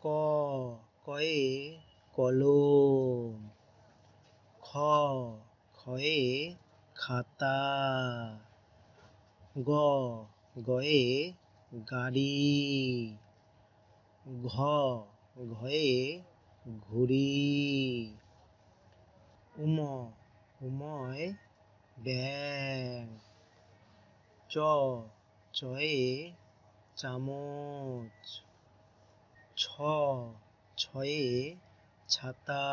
ক কয়ে কলম, খ খয়ে খাতা, গ গয়ে গাড়ি, ঘ ঘয়ে ঘুড়ি, উম উময় ব্যাঙ, চ চয়ে চামচ, ছ ছয়ে ছাতা,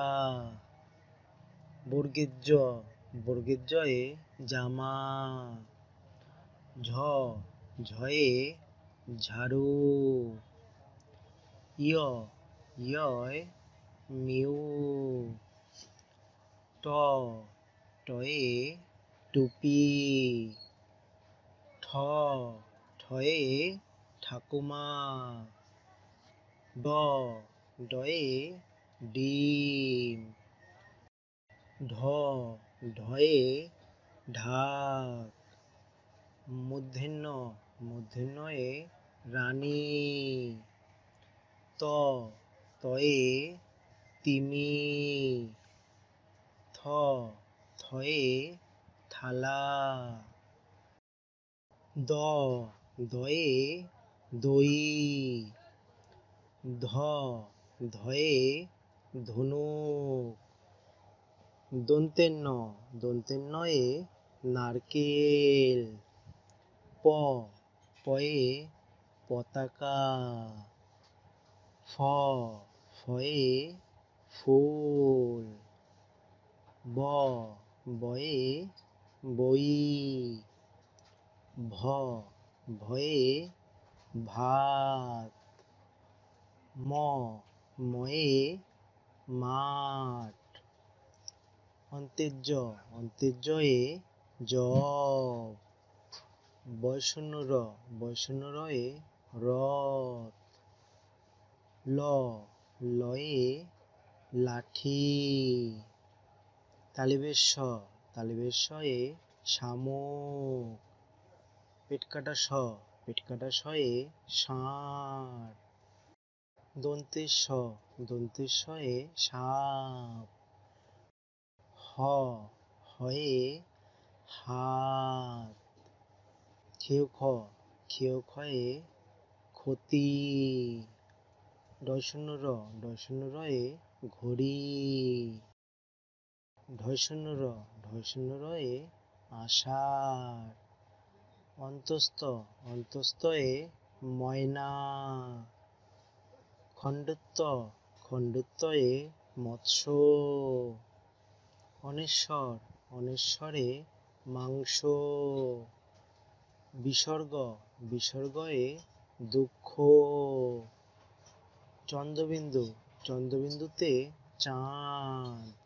বর্গের জয়ে জামা, ঝ ঝয়ে ঝাড়ু, ইয় ইয়য় মিউ, ট টয়ে টুপি, ঠ ঠয়ে ঠাকুমা, ড ডয়ে ডিম, ঢ ঢয়ে ঢাক, মূর্ধন্যয়ে রানী, ত তয়ে তিমি, থ থয়ে থালা, দ দয়ে দই, ধ ধয়ে ধনুক, দন্তেন্নয়ে নারকেল, প পয়ে পতাকা, ফ ফয়ে ফুল, ব বয়ে বই, ভ ভয়ে ভাত, ম ময়ে মাঠ, অন্ত্যেজ্যয়ে জব, বয়শূন্যরয়ে রথ, ল লয়ে লাঠি, তালিবেশ্বয়ে শামুক, পেটকাটা শয়ে ষাঁড়, দন্তেশ্বয়ে সাপ, হ হয়ে হাত, ক্ষেয় ক্ষয়ে ক্ষতি, ডয়শূন্যরয়ে ঘড়ি, ঢয়শূন্যরয়ে আষাঢ়, অন্তস্থয়ে ময়না, খণ্ডত্বয়ে মৎস্য, অনেশ্বরে মাংস, বিসর্গয়ে দুঃখ, চন্দ্রবিন্দুতে চাঁদ।